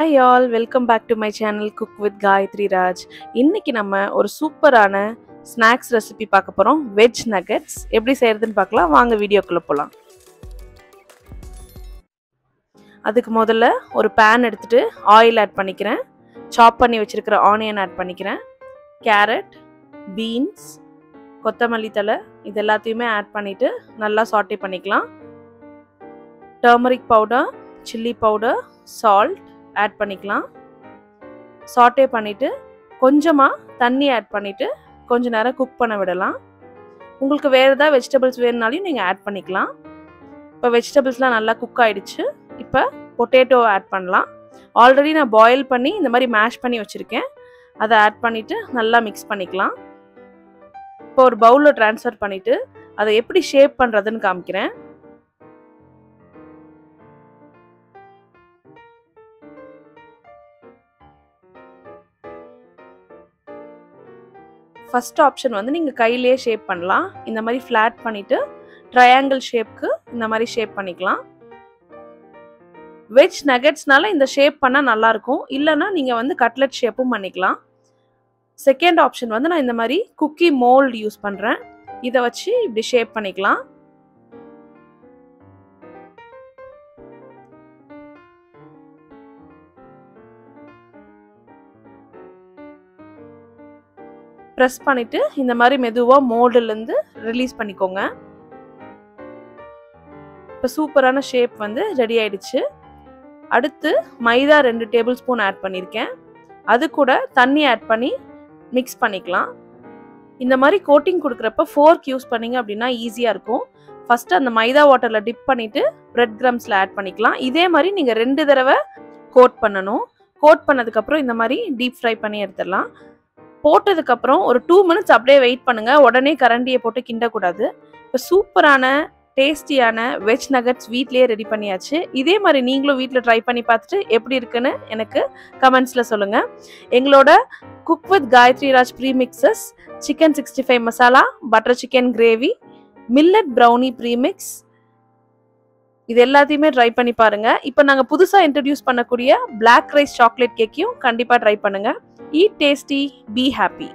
Hi all, welcome back to my channel Cook with Gayatri Raj. இன்னைக்கு நம்ம ஒரு சூப்பரான ஸ்நாக்ஸ் ரெசிபி பார்க்க போறோம். வெஜ் நகெட்ஸ் எப்படி செய்யறதுன்னு பார்க்கலாம். வாங்க வீடியோக்குள்ள போலாம். அதுக்கு முதல்ல ஒரு pan எடுத்துட்டு ஆயில் ஆட் பண்ணிக்கிறேன். சாப் பண்ணி வச்சிருக்கிற ஆனியன் ஆட் பண்ணிக்கிறேன். கேரட், பீன்ஸ், கொத்தமல்லி தழை இது எல்லாத்தையுமே ஆட் பண்ணிட்டு நல்லா சாட்டே பண்ணிக்கலாம். Turmeric powder, chilli powder, salt add பண்ணிக்கலாம். சாட்டே பண்ணிட்டு கொஞ்சமா தண்ணி ஆட் பண்ணிட்டு கொஞ்ச நேரம் குக் பண்ண விடலாம். உங்களுக்கு வேற ஏதாவது வெஜிடபிள்ஸ் வேணும்னாலும் நீங்க ஆட் பண்ணிக்கலாம். இப்போ வெஜிடபிள்ஸ்லாம் நல்லா குக் ஆயிடுச்சு. இப்போ பொட்டேட்டோ ஆட் பண்ணலாம். ஆல்ரெடி நான் பாயில் பண்ணி இந்த மாதிரி மேஷ் பண்ணி வச்சிருக்கேன். அதை ஆட் பண்ணிட்டு நல்லா மிக்ஸ் பண்ணிக்கலாம். இப்போ ஒரு பவுல்ல ட்ரான்ஸ்ஃபர் பண்ணிட்டு அதை எப்படி ஷேப் பண்றதுன்னு காமிக்கிறேன். ஃபர்ஸ்ட் ஆப்ஷன் வந்து நீங்கள் கையிலேயே ஷேப் பண்ணலாம். இந்த மாதிரி ஃப்ளாட் பண்ணிவிட்டு ட்ரையாங்கிள் ஷேப்க்கு இந்த மாதிரி ஷேப் பண்ணிக்கலாம். வெஜ் நகெட்ஸ்னால இந்த ஷேப் பண்ணால் நல்லாயிருக்கும். இல்லைன்னா நீங்கள் வந்து கட்லெட் ஷேப்பும் பண்ணிக்கலாம். செகண்ட் ஆப்ஷன் வந்து நான் இந்த மாதிரி குக்கி மோல்டு யூஸ் பண்ணுறேன். இதை வச்சு இப்படி ஷேப் பண்ணிக்கலாம். ப்ரெஸ் பண்ணிட்டு இந்த மாதிரி மெதுவாக மோல்டுலேருந்து ரிலீஸ் பண்ணிக்கோங்க. இப்போ சூப்பரான ஷேப் வந்து ரெடி ஆயிடுச்சு. அடுத்து மைதா 2 டேபிள் ஸ்பூன் ஆட் பண்ணியிருக்கேன். அது கூட தண்ணி ஆட் பண்ணி மிக்ஸ் பண்ணிக்கலாம். இந்த மாதிரி கோட்டிங் கொடுக்குறப்ப ஃபோர்க் யூஸ் பண்ணிங்க அப்படின்னா ஈஸியாக இருக்கும். ஃபஸ்ட்டு அந்த மைதா வாட்டரில் டிப் பண்ணிவிட்டு பிரெட் கிரம்ஸில் ஆட் பண்ணிக்கலாம். இதே மாதிரி நீங்கள் 2 தடவை கோட் பண்ணணும். கோட் பண்ணதுக்கப்புறம் இந்த மாதிரி டீப் ஃப்ரை பண்ணி எடுத்துடலாம். போட்டதுக்கப்புறம் ஒரு 2 மினிட்ஸ் அப்படியே வெயிட் பண்ணுங்க. உடனே கரண்டியை போட்டு கிண்டக்கூடாது. இப்போ சூப்பரான டேஸ்டியான வெஜ் நகெட்ஸ் வீட்லேயே ரெடி பண்ணியாச்சு. இதே மாதிரி நீங்களும் வீட்டில் ட்ரை பண்ணி பார்த்துட்டு எப்படி இருக்குன்னு எனக்கு கமெண்ட்ஸில் சொல்லுங்கள். எங்களோட cook with Gayathri Raj premixes, chicken 65 masala, butter chicken gravy, millet brownie premix இது எல்லாத்தையுமே ட்ரை பண்ணி பாருங்க. இப்போ நாங்கள் புதுசாக இன்ட்ரடியூஸ் பண்ணக்கூடிய பிளாக் ரைஸ் சாக்லேட் கேக்கையும் கண்டிப்பாக ட்ரை பண்ணுங்க. Eat tasty, be happy.